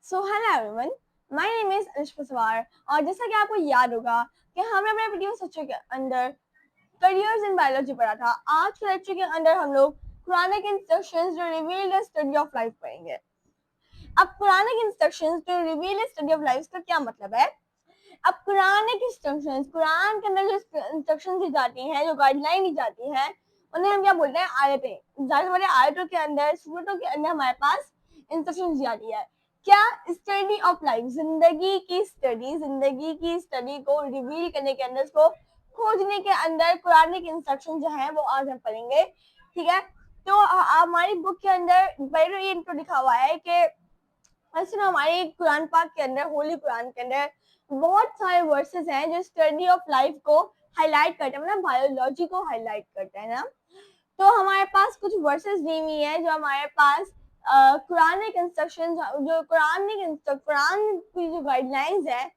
So hello everyone, my name is Anushka सवार। और जैसा कि आपको याद होगा कि हमने अपने प्रीवियस लेक्चर के अंदर करियर्स इन बायोलॉजी पढ़ा था। आज के लेक्चर के अंदर हम लोग कुरानिक इंस्ट्रक्शंस जो reveal the study of life पढ़ेंगे। अब कुरानिक इंस्ट्रक्शंस जो reveal the study of life का क्या मतलब है? अब कुरानिक इंस्ट्रक्शंस, कुरान के अंदर जो इंस्ट्रक्शंस दी जाती हैं, जो गाइडलाइन दी जाती है, उन्हें हम क्या बोलते हैं? आयतें। ज़ाहिर हमारे आयतों के अंदर, सूरतों के अंदर हमारे पास इंस्ट्रक्शंस दी जाती है। क्या? स्टडी ऑफ लाइफ, जिंदगी की स्टडी को रिवील करने के अंदर, उसको खोजने के अंदर कुरानिक इंस्ट्रक्शन जो है वो आज हम पढ़ेंगे। ठीक है, तो हमारी बुक के अंदर पहले ये इनको लिखा हुआ है कि ऐसे ना हमारे कुरान पाक के अंदर, होली कुरान के अंदर बहुत सारे वर्सेस हैं जो स्टडी ऑफ लाइफ को हाईलाइट करते हैं, मतलब बायोलॉजी को हाईलाइट करते हैं ना। तो हमारे पास कुछ वर्सेस दी हुई है जो हमारे पास कुरानिक इंस्ट्रक्शन, जो कुरान की जो गाइडलाइंस है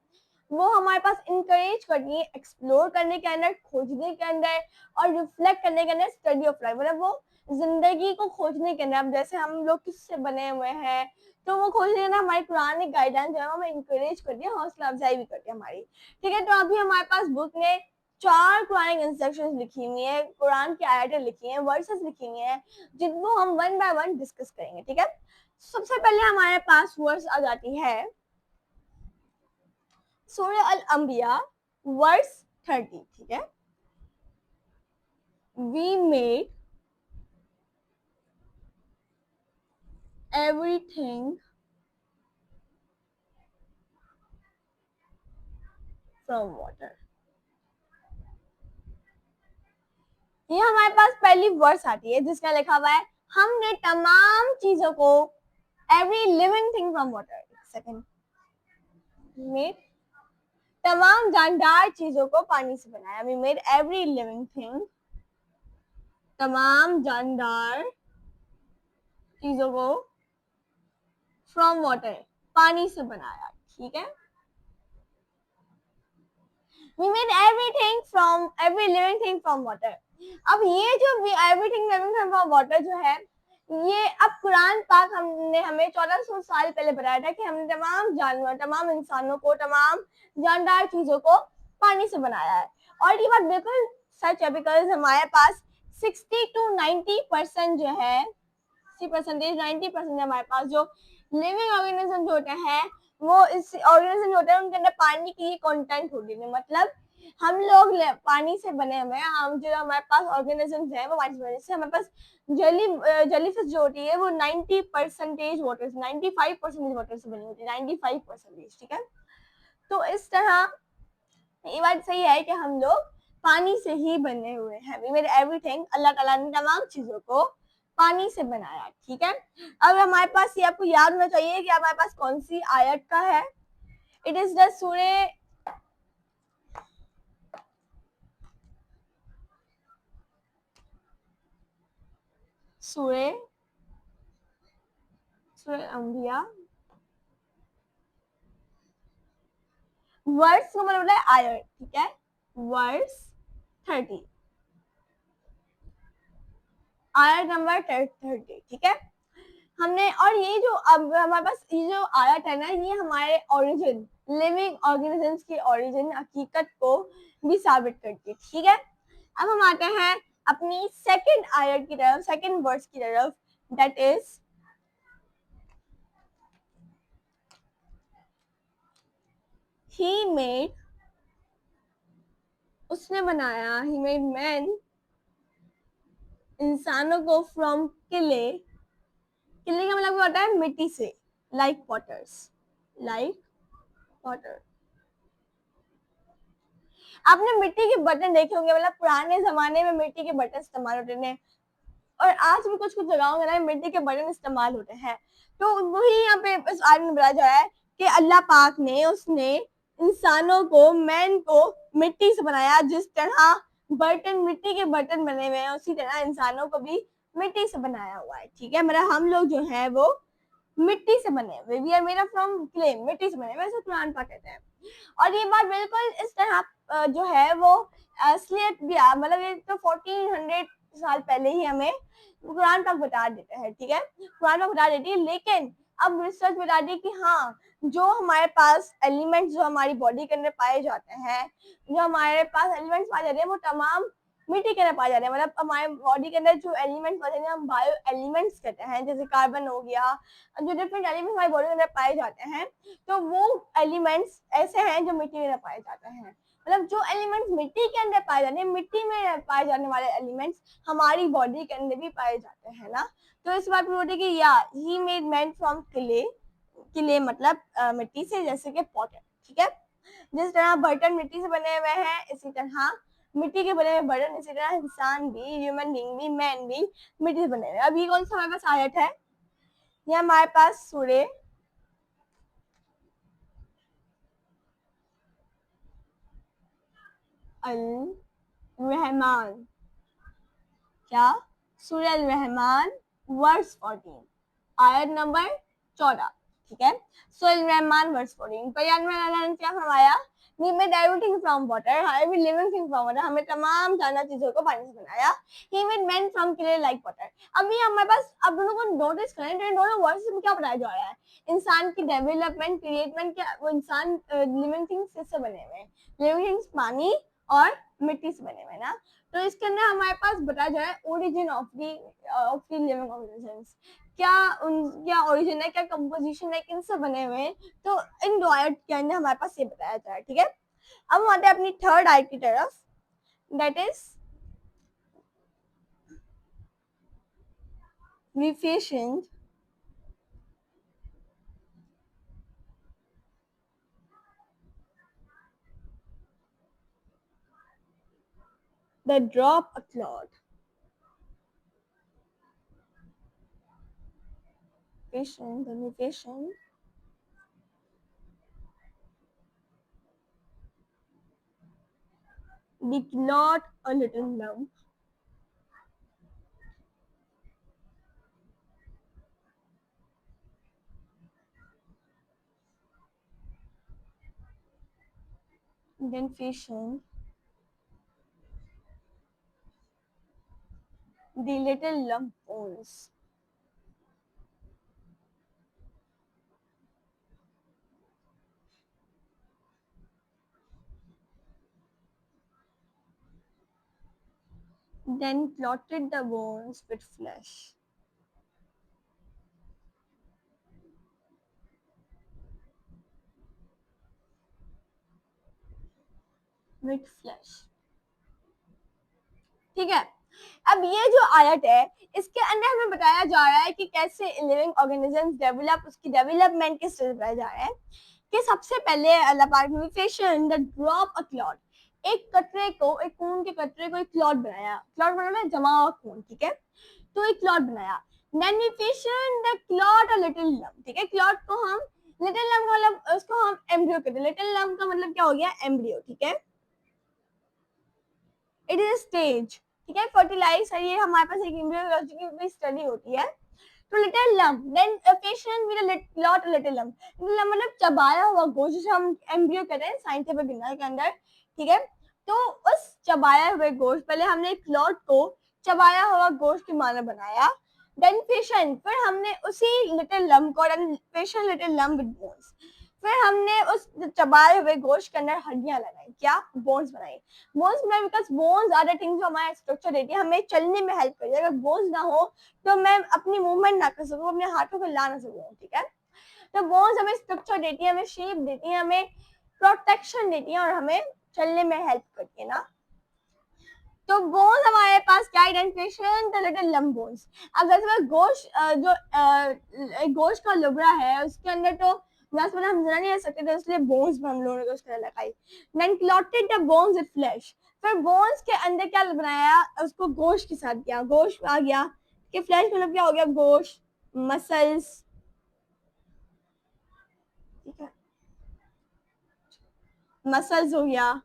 वो हमारे पास इंकरेज करती है एक्सप्लोर करने के अंदर, खोजने के अंदर और रिफ्लेक्ट करने के अंदर स्टडी ऑफ लाइफ, मतलब वो जिंदगी को खोजने के अंदर। अब जैसे हम लोग किससे बने हुए हैं, तो वो खोजने के अंदर हमारी कुरानिक गाइडलाइंस जो है हमें इंकरेज करती है, हौसला अफजाई भी करती है हमारी। ठीक है, तो अभी हमारे पास बुक में 4 कुरानिक इंस्ट्रक्शंस लिखी हुई है, कुरान की आयतें लिखी हैं, वर्सेस लिखी हुई हैं, जिनको हम वन बाय वन डिस्कस करेंगे। ठीक है, सबसे पहले हमारे पास वर्स आ जाती है सूरह अल अंबिया वर्स 30। ठीक है, we made everything from water. ये हमारे पास पहली वर्स आती है जिसका लिखा हुआ है हमने तमाम चीजों को, every living thing from water. Second, made तमाम जानदार चीजों को पानी से बनाया। We made every living thing, तमाम जानदार चीजों को फ्रॉम वाटर, पानी से बनाया। ठीक है, we made everything from, every living thing from water. अब ये जो everything living thing from water जो है, ये अब कुरान पाक हमने हमें 1400 साल पहले बताया था कि हमने तमाम जानवर, तमाम इंसानों को, तमाम जानदार चीजों को पानी से बनाया है। और ये बात बिल्कुल सच है, बिकॉज हमारे पास 60 to 90% जो है, 90% हमारे पास जो लिविंग ऑर्गेनिज्म जो होते हैं, वो इस ऑर्गेनिज्म जो होते हैं उनके अंदर पानी की कंटेंट होती है। मतलब हम लोग पानी से बने हुए हैं, हम जो हमारे पास ऑर्गेनिजम्स हैं वो पानी से बने। हमारे पास जेलीफिश जो होती है वो 90% वाटर, 95% वाटर से बनी होती है, 95%। ठीक है, तो इस तरह ये बात सही है कि हम लोग पानी से ही बने हुए हैं। वी मेड एवरीथिंग, अल्लाह ताला ने तमाम चीजों को पानी से बनाया। ठीक है, अब हमारे पास ये आपको याद होना चाहिए कि हमारे पास कौन सी आयत का है। इट इज द सूरह अंबिया वर्स का मतलब है आयत। ठीक है, वर्स 30, आयत नंबर 30। ठीक है, हमने, और ये जो अब हमारे पास ये जो आयत है ना, ये हमारे ओरिजिन, लिविंग ऑर्गेनिजम्स की ओरिजिन, हकीकत को भी साबित करती है। ठीक है, अब हम आते हैं अपनी सेकंड आयत की तरफ, सेकंड वर्स की तरफ, दैट इज he made, उसने बनाया, he made man, इंसानों को फ्रॉम किले, किले का मतलब होता है मिट्टी से, लाइक पॉटर्स, लाइक पॉटर। आपने मिट्टी के बर्तन देखे होंगे, मतलब पुराने जमाने में मिट्टी के बर्तन इस्तेमाल होते थे, और आज भी कुछ कुछ जगहों में मिट्टी के बर्तन इस्तेमाल होते हैं। तो वही यहाँ पे इस आयत में बताया जा रहा है कि अल्लाह पाक ने, उसने इंसानों को, मैन को मिट्टी से बनाया। जिस तरह बर्तन मिट्टी के बर्तन बने हुए हैं, उसी तरह इंसानों को भी मिट्टी से बनाया हुआ है। ठीक है, मतलब हम लोग जो है वो मिट्टी से बने हुए, we are made from clay, मिट्टी से बने, वैसे कुरान पाक कहते हैं। और ये बात बिल्कुल इस तरह जो है वो असलियत भी, मतलब ये तो 1400 साल पहले ही हमें कुरान पाक बता देता है। ठीक है, कुरान पाक बता देती है, लेकिन अब रिसर्च बताती है कि हाँ, जो हमारे पास एलिमेंट्स जो हमारी बॉडी के अंदर पाए जाते हैं, जो हमारे पास एलिमेंट्स पाए जाते हैं, वो तमाम मिट्टी के अंदर पाए जाते हैं। मतलब हमारे बॉडी के अंदर जो एलिमेंट्स पाए जाते हैं हम बायो एलिमेंट्स कहते हैं, जैसे कार्बन हो गया, जो डिफरेंट एलिमेंट्स हमारी बॉडी के अंदर पाए जाते हैं, तो वो एलिमेंट्स ऐसे हैं जो मिट्टी के अंदर पाए जाते हैं। मतलब जो एलिमेंट्स मिट्टी के अंदर पाए जाते हैं, मिट्टी में पाए जाने वाले एलिमेंट्स हमारी बॉडी के अंदर भी पाए जाते हैं ना। तो इस बात में बोलते कि या he made man from clay, clay मतलब मिट्टी से, जैसे कि पॉटर, ठीक है। जिस तरह बर्तन मिट्टी से बने हुए हैं, इसी तरह मिट्टी के बने हुए बर्तन, इसी तरह इंसान भी, ह्यूमन बीइंग भी, मैन भी मिट्टी से बने हुए हैं। अब ये कौन सा हमारे पास आयत है? ये हमारे पास सूर्य अल रहमान, क्या? सूरह अल रहमान वर्स 14, आयत नंबर 14, ठीक है। सूरह अल रहमान वर्स 14 पर अल्लाह ने क्या फरमाया? We made everything from water, every living thing from water, हमें तमाम जानवर चीजों को पानी से बनाया। He made men from clay like water। अभी हमारे पास, अब दोनों को नोटिस करें तो इन दोनों वर्ड्स में क्या बताया जा रहा है? इंसान की डेवलपमेंट, क्रिएटमेंट, क्या वो इंसान लिविंग थिंग्स किससे बने हुए हैं? लिविंग थिंग्स पानी और मिट्टी से बने हुए हैं ना। तो इसके अंदर हमारे पास बताया जा रहा है origin of the living organisms, क्या ओरिजिन है, क्या कंपोजिशन है, किनसे बने हुए हैं। तो इन दो आयत के अंदर हमारे पास ये बताया जा रहा है, ठीक है। अब हम आते हैं अपनी थर्ड आयत की तरफ, that is refacioned the drop a cloud, refacioned the clot a little lump, then fashioned the little lump bones, then clotted the bones with flesh, with flesh, ठीक है। अब ये जो आयत है, इसके अंदर हमें बताया जा रहा है कि कैसे लिविंग ऑर्गेनिजम्स डेवलप, उसकी डेवलपमेंट के स्टेज बताया जा रहा है कि सबसे पहले अल्लाह पाक ने fashion the drop a clot, एक कतरे को, एक खून के कतरे को एक क्लॉट बनाया। क्लॉट बनाना जमा हुआ खून, ठीक है। तो एक क्लॉट बनाया। Then we fashion the clot a little lump, ठीक है। क्लॉट को हम लिटिल लम्प मतलब उसको हम एम्ब्रियो कहते हैं। लिटिल लम्प का मतलब क्या हो गया? एम्ब्रियो, ठीक है। इट इज स्टेज, ठीक है। फर्टिलाइज है, ये हमारे पास एक एम्ब्रियोलॉजी की भी स्टडी होती है। तो little lump, then patient with a lot little lump, मतलब चबाया हुआ गोश्त, जिसे हम एम्ब्रियो कहते हैं साइंटिफिक डिग्री के अंदर, ठीक है। तो उस चबाया हुए गोश्त, पहले हमने क्लॉट को चबाया हुआ गोश्त की माना बनाया। देन पेशेंट, फिर हमने उसी लिटिल लम्प को, patient little lump with bones, फिर हमने उस चबाए हुए गोश्त के अंदर हड्डियां लगाई, क्या? बोन्स बनाई। बोन्स बनाई because bones are the things जो हमारा स्ट्रक्चर देती है, हमें चलने में हेल्प करती है। अगर बोन्स ना हो तो मैं अपनी मूवमेंट ना कर सकूं, अपने हाथों को ला ना सकूं, ठीक है। तो बोन्स हमें स्ट्रक्चर देती है, हमें शेप देती है, हमें प्रोटेक्शन देती है और हमें चलने में हेल्प करती है ना। तो बोन्स हमारे पास क्या identification? The little lump bones. अब जैसे गोश्त, जो गोश्त का लुबरा है, उसके अंदर तो वैसे वाला हम जरा नहीं रह सकते थे, इसलिए बोन्स पर हम लोगों ने उसके अंदर लगाई। Then clotted the bones with flesh, फिर बोन्स के अंदर क्या बनाया? उसको गोश्त के साथ किया, गोश्त आ गया कि फ्लैश मतलब क्या हो गया? गोश्त, मसल्स, ठीक है, मसल्स हो गया,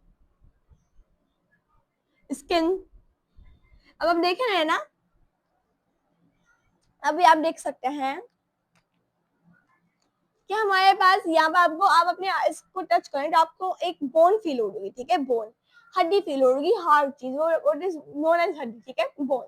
स्किन। अब आप देख रहे हैं ना, अभी आप देख सकते हैं कि हमारे पास यहाँ पर आपको, आप अपने इसको टच करें तो आपको एक बोन फील होगी, ठीक है। बोन, हड्डी फील होगी, हार्ड चीज, व्हाट इज नोन एज हड्डी, ठीक है, बोन।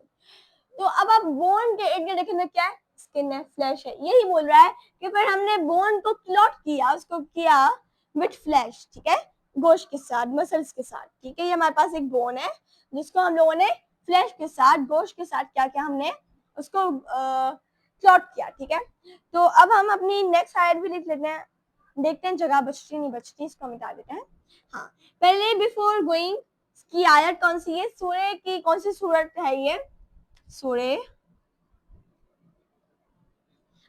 तो अब आप बोन के इर्द गिर्द देखेंगे क्या है? स्किन है, फ्लैश है, यही बोल रहा है कि फिर हमने बोन को क्लॉट किया, उसको किया विथ फ्लैश, ठीक है, गोश्त के साथ, मसल्स के साथ, ठीक है। ये हमारे पास एक बोन है जिसको हम लोगों ने फ्लैश के साथ, गोश्त के साथ क्या किया, हमने उसको क्लॉट किया, ठीक है। तो अब हम अपनी नेक्स्ट आयत भी लिख लेते हैं, देखते हैं जगह बचती नहीं बचती, इसको मिटा देते हैं। हाँ, पहले बिफोर गोइंग की आयत कौन सी है, सूरह की कौन सी सूरत है ये, सूरह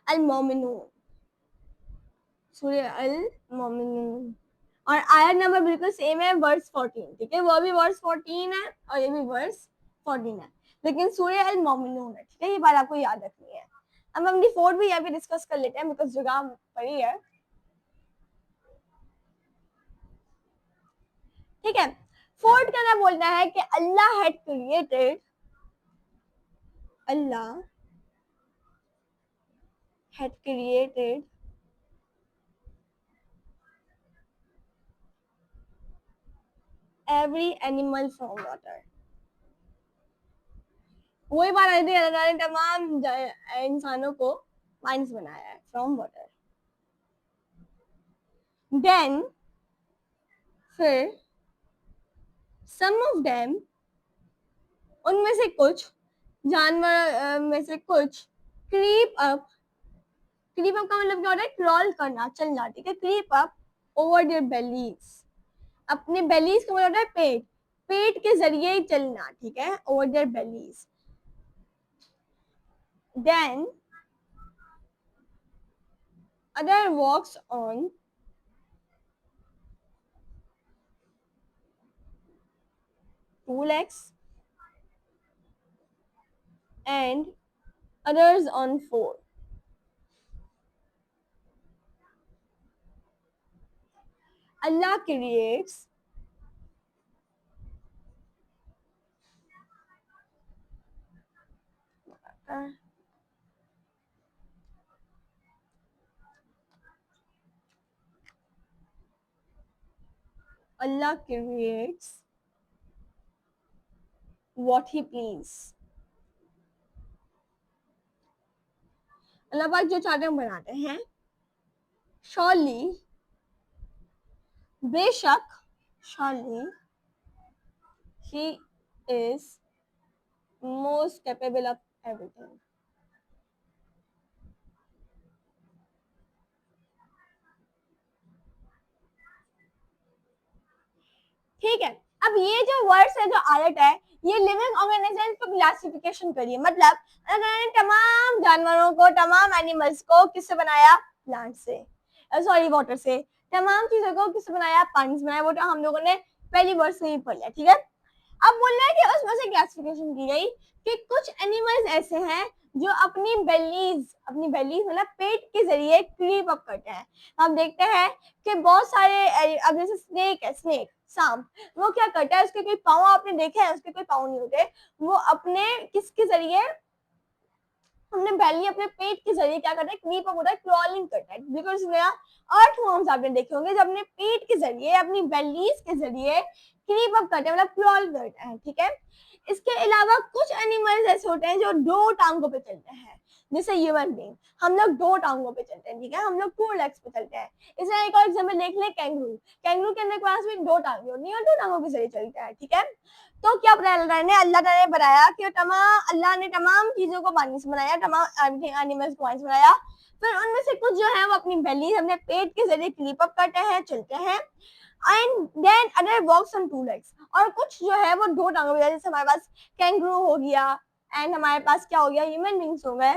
अल मोमिनून, सूरह अल मोमिनून, और आयत नंबर बिल्कुल सेम है, वर्स 14, ठीक है, वो भी वर्स 14 है और ये भी वर्स 14 है, लेकिन सूरह अल मोमिनून है, ठीक है, ये बात आपको याद रखनी है। हम अपनी फोर्थ भी यहाँ पे डिस्कस कर लेते हैं बिकॉज जगह पड़ी है, ठीक है। फोर्थ का ना बोलना है कि Allah had created, Allah had created every animal from water। वही बात आई थी, अल्लाह ने तमाम इंसानों को पानी से बनाया है, फ्रॉम वाटर। देन फिर सम ऑफ देम, उनमें से कुछ जानवर में से कुछ, क्रीप अप, क्रीप अप का मतलब क्या होता है, क्रॉल करना, चलना, ठीक है, क्रीप अप ओवर देयर बेलीज, अपने बेलीज का मतलब होता है पेट, पेट के जरिए चलना, ठीक है, over there bellies. Then other walks on two legs and others on four। Allah creates Allah creates what he please। अल्लाह पाक जो चाहते हैं बनाते हैं। surely, बेशक, surely he is most capable of everything। ठीक है, अब ये जो वर्ड्स है, जो आयत है, ये लिविंग ऑर्गेनिज्म को क्लासिफिकेशन करिए, मतलब अल्लाह ने तमाम जानवरों को, तमाम एनिमल्स को किससे बनाया, प्लांट से, सॉरी वाटर से, तमाम चीजों को किससे बनाया, पानी से बनाया, वो तो हम लोगों ने पहली वर्ड से ही पढ़ लिया, ठीक है। अब बोल रहा है कि उसमें से क्लासिफिकेशन की गई कि कुछ एनिमल्स ऐसे हैं जो अपनी बेलीज मतलब पेट के जरिए क्रीप अप करते हैं। हम देखते हैं कि बहुत सारे, अब जैसे स्नेक है, स्नेक, सांप, वो क्या करता है, उसके कोई पाँव आपने देखे हैं, उसके कोई पाँव नहीं होते, वो अपने किसके जरिए, हमने बेली, अपने पेट के जरिए क्या करता है, क्रीप अप होता है, क्रॉलिंग करता है, बिकॉज अर्थवॉर्म्स आपने देखे होंगे जो अपने पेट के जरिए, अपनी बेलीज के जरिए क्रीप अप करते हैं, मतलब क्रॉल करते हैं, ठीक है। इसके अलावा कुछ एनिमल्स ऐसे होते हैं जो दो टांगों पे चलते हैं, जैसे ह्यूमन बीइंग, हम लोग दो टांगों पे चलते हैं, ठीक है, हम लोग टू लेग्स पे चलते हैं। इसमें एक और एग्जांपल देख ले, कैंगरू, कैंगरू के अंदर पास में दो टांगे होती हैं और दो टांगों के जरिए चलता है, ठीक है। तो क्या अल्लाह ने बनाया कि अल्लाह ने तमाम चीजों को पानी से बनाया, तमाम एनिमल्स को पानी से बनाया, फिर उनमें से कुछ जो है वो अपनी बेली, अपने पेट के जरिए क्लीप अप करते हैं, चलते हैं, and then other walks on two legs, और कुछ जो है वो दो टांगों पे, जैसे हमारे पास कैंगरू हो गया, एंड हमारे पास क्या हो गया, ह्यूमन बींग्स हो गए,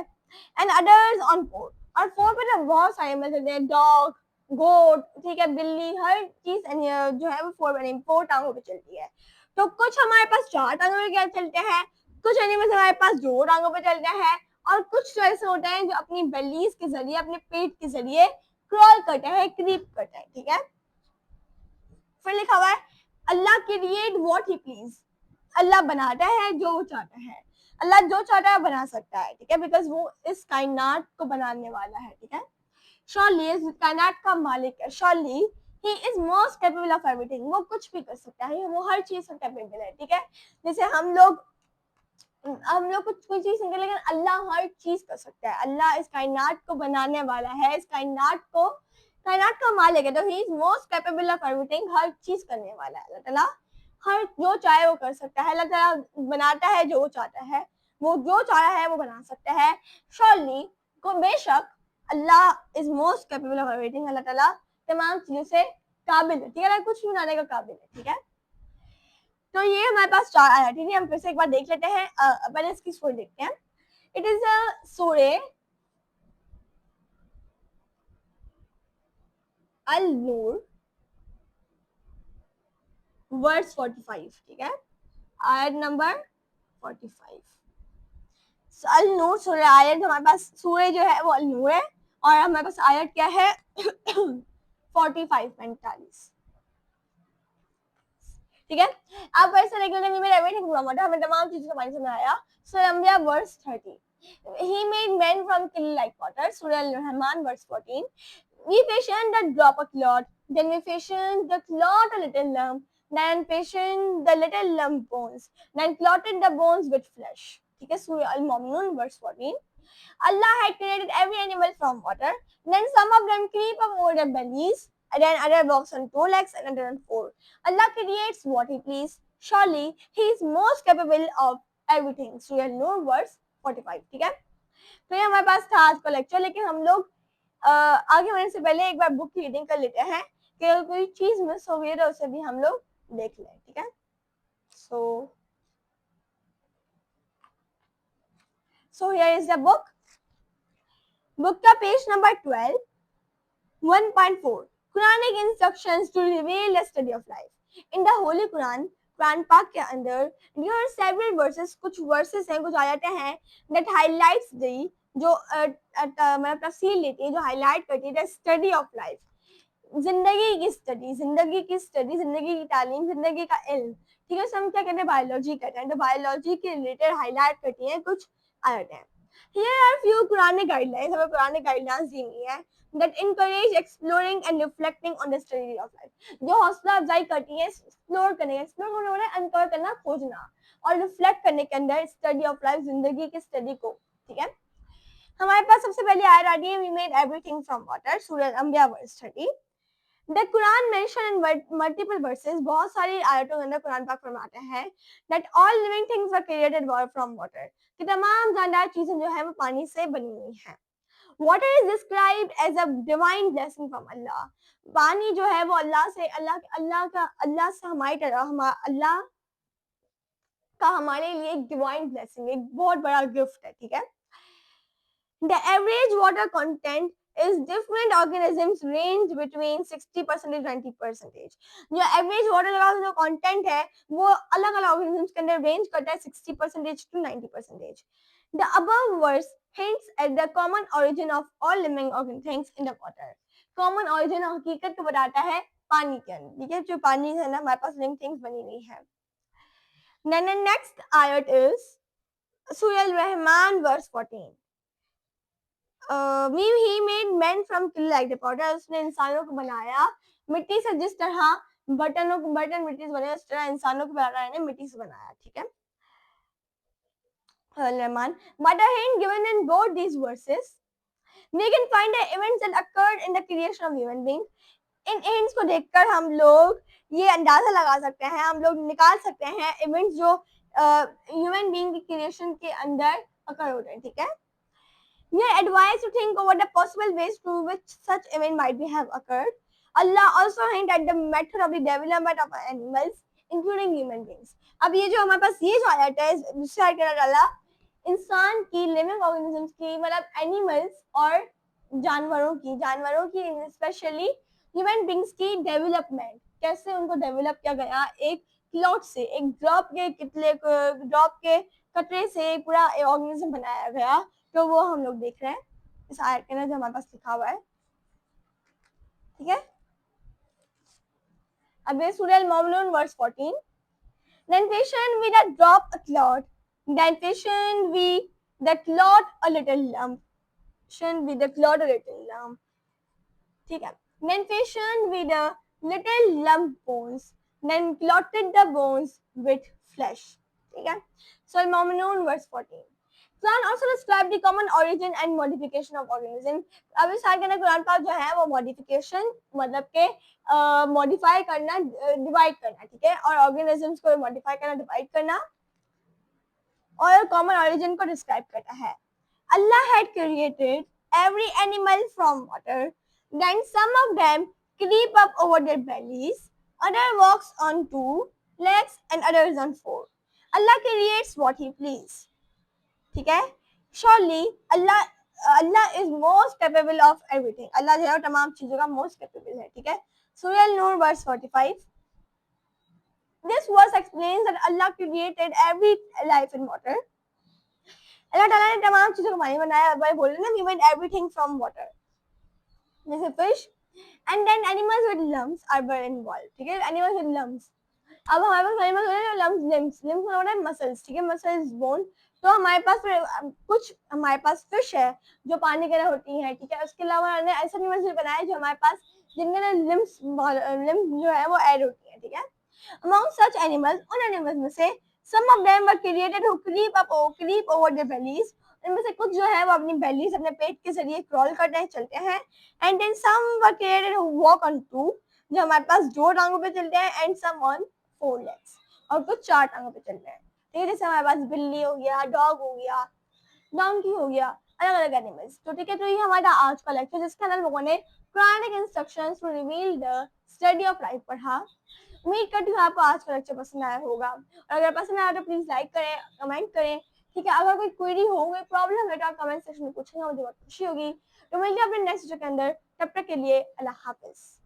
एंड अदर्स ऑन फोर, और फोर पे तो बहुत सारे एनिमल्स होते हैं, डॉग, गोट, ठीक है, बिल्ली, हर चीज जो है वो फोर टांगों पे चलती है। तो कुछ हमारे पास चार टांगों पे क्या चलते हैं, कुछ एनिमल्स हमारे पास दो टांगों पे चलते हैं, और कुछ तो ऐसे होते हैं जो अपनी बेलीज के जरिए, अपने पेट के जरिए क्रॉल करते हैं, क्रीप करते हैं, ठीक है। फिर लिखा हुआ है अल्लाह क्रिएट व्हाट ही प्लीज, अल्लाह बनाता है जो वो चाहता है, अल्लाह जो चाहता है बना सकता है, ठीक है, बिकॉज वो इस कायनात को बनाने वाला है, ठीक है। surely इस कायनात का मालिक है, surely he is most capable of everything, वो कुछ भी कर सकता है, वो हर चीज का कैपेबल है, ठीक है। जैसे हम लोग हम लोग कुछ कोई चीज नहीं कर, लेकिन अल्लाह हर चीज कर सकता है। अल्लाह इस कायनात को बनाने वाला है, इस कायनात का मालिक है, तो he is most capable of everything, हर चीज करने वाला है। अल्लाह ताला हर जो चाहे वो कर सकता है। अल्लाह ताला बनाता है जो वो चाहता है, वो जो चाह रहा है वो बना सकता है। श्योरली को बेशक Allah is most capable of everything, Allah Taala तमाम चीजों से काबिल है, ठीक है, कुछ भी बनाने का काबिल है, ठीक है। तो ये हमारे पास 4 आया, ठीक है। हम फिर से एक बार देख लेते हैं, पहले इसकी स्टोरी देखते हैं। It is a Surah al Noor verse 45, ठीक है, आयत नंबर 45। अल नूर सूर्य आयत, हमारे पास सूर्य जो है वो अल नूर है, और हमारे पास आयत क्या है 45 ठीक है। अब वैसे रेगुलर में एवरीथिंग पूरा मोटा, हमें तमाम चीजों का पानी समझ आया। सूरह verse 30, he made men from clay like potter. Surah Al-Rahman verse 14, we fashioned the drop a cloth, then we fashioned the cloth a little lump, then fashioned the little lump bones, then clotted the bones with flesh. ठीक है, Surah Al-Mu'minun verse 14, Allah had created every animal from water. Then some of them creep up over their bellies, and then other walks on 2 legs and other on 4. Allah creates what He please. Surely He is most capable of everything. Surah Nur verse 45, ठीक है। तो ये हमारे पास था आज का lecture, लेकिन हम लोग आगे बढ़ने से पहले एक बार बुक की रीडिंग कर लेते हैं कि अगर कोई चीज मिस हो गई तो उसे भी हम लोग देख लें, ठीक है। So here is the book. Book का page number 12, 1.4, Quranic instructions to reveal the study of life. In the Holy Quran, Quran पाक के अंदर there are several verses, कुछ verses हैं, कुछ आयतें हैं that highlights the जो मतलब तफसील लेती है, जो हाईलाइट करती है the study of life, जिंदगी की स्टडी, जिंदगी की तालीम, जिंदगी का इल्म, ठीक है। हम क्या कहते हैं, बायोलॉजी कहते हैं, तो बायोलॉजी के रिलेटेड हाईलाइट करती हैं कुछ आयतें। Here are few Quranic guidelines, हमें Quranic guidelines दी हुई है that encourage exploring and reflecting on the study of life, जो हौसला अफजाई करती है एक्सप्लोर करने वाला अनकवर करना, खोजना, और रिफ्लेक्ट करने के अंदर स्टडी ऑफ लाइफ, जिंदगी की स्टडी को, ठीक है। हमारे पास सबसे पहले आयत आती है, we made everything from water, सूरह अंबिया verse 30। The Quran mention in multiple verses, बहुत सारी आयतों के अंदर कुरान पाक फरमाते हैं that all living things were created from water, कि तमाम जानदार चीजें जो है वो पानी से बनी हुई हैं। Water is described as a divine blessing from Allah. पानी जो है वो अल्लाह से हमारी तरह अल्लाह का हमारे लिए एक डिवाइन ब्लेसिंग, एक बहुत बड़ा गिफ्ट है, ठीक है। The average water content is different organisms range between 60% and 20%. जो एवरेज वाटर का जो कंटेंट है वो अलग अलग ऑर्गेनिजम्स के अंदर रेंज करता है 60% to 90%. The above verse hints at the common origin of all living things in the water. Common origin हकीकत को बताता है पानी के अंदर, ठीक है, जो पानी है ना हमारे पास लिविंग थिंग्स बनी हुई है। Then the next ayat is Surah Al-Rahman verse 14. he made men from clay like the potter. उसने इंसानों को बनाया मिट्टी से, जिस तरह बर्तन मिट्टी से बने, उस तरह इंसानों को बनाया ने मिट्टी से बनाया, ठीक है। Rahman, but a hint given in both these verses, we can find the events that occurred in the creation of human beings. In hints को देखकर हम लोग ये अंदाजा लगा सकते हैं, हम लोग निकाल सकते हैं इवेंट्स जो ह्यूमन बीइंग की क्रिएशन के अंदर अकर होते हैं, ठीक है। We are advised to think over the possible ways through which such event might be have occurred. Allah also hint at the method of the development of animals, including human beings. अब ये जो हमारे पास ये जो आयत है, दूसरी आयत क्या डाला, इंसान की, लिविंग ऑर्गेनिजम्स की, मतलब एनिमल्स और जानवरों की स्पेशली ह्यूमन बींग्स की डेवलपमेंट, कैसे उनको डेवलप किया गया, एक क्लॉट से, एक ड्रॉप के कतरे से पूरा ऑर्गेनिज्म बनाया गया, तो वो हम लोग देख रहे हैं इस आयत के अंदर जो हमारे पास लिखा हुआ है, ठीक है। अब ये सूरह अल-मुमिनून verse 14, then fashion we the drop a cloth, then fashion we the cloth a little lump, fashion we the cloth a little lump, ठीक है। then fashion we the little lump bones, then clotted the bones with flesh, ठीक है। So Al-Muminun verse 14। Quran also describe the common origin and modification of organism। अब इस आयत के अंदर कुरान पाक जो है वो मॉडिफिकेशन मतलब के मॉडिफाई करना, डिवाइड करना, ठीक है, और ऑर्गेनिजम्स को मॉडिफाई करना, डिवाइड करना और कॉमन ऑरिजिन को डिस्क्राइब करता है। Allah had created every animal from water, then some of them creep up over their bellies, other walks on two legs and others on four। Allah creates what he please, ठीक है। Surely Allah is most capable of everything। अल्लाह जो है तमाम चीजों का most capable है, ठीक है। सूरह नूर verse 45। This verse explains that Allah created every life in water। अल्लाह ताला ने तमाम चीजों को पानी बनाया। भाई बोल रहे ना, we made everything from water, जैसे fish and then animals with lumps are involved, ठीक है। animals with lumps, अब हमारे पास एनिमल्स होते हैं लम्स, लिम्स मतलब होता है मसल्स, ठीक है, मसल्स बोन। तो हमारे पास कुछ हमारे पास फिश है जो पानी के अंदर होती हैं, ठीक है। उसके अलावा हमने ऐसे एनिमल्स भी बनाए जो हमारे पास जिनके अंदर लिम्स जो है वो ऐड होती है, ठीक है। Among such animals, उन एनिमल्स में से some of them were created who creep over their bellies। इनमें से कुछ जो है वो अपनी बेलीज, अपने पेट के जरिए क्रॉल करते हैं, चलते हैं। And then some were created who walk on two, जो हमारे पास दो टांगों पे चलते हैं, and some on four legs, और कुछ चार टांगों पे चलते हैं, ठीक है। जैसे हमारे पास बिल्ली हो गया, डॉग हो गया, डोंकी हो गया, अलग अलग एनिमल्स। तो ठीक है, तो ये हमारा आज का लेक्चर जिसके अंदर लोगों ने Quranic instructions to reveal the study of life पढ़ा। उम्मीद करती हूँ आपको आज का लेक्चर पसंद आया होगा, और अगर पसंद आया तो प्लीज लाइक करें, कमेंट करें, ठीक है। अगर कोई क्वेरी हो, कोई प्रॉब्लम है तो आप कमेंट सेक्शन में पूछेंगे, मुझे बहुत खुशी होगी। तो मिलते हैं अपने नेक्स्ट वीडियो के अंदर, तब तक के लिए अल्लाह हाफिज।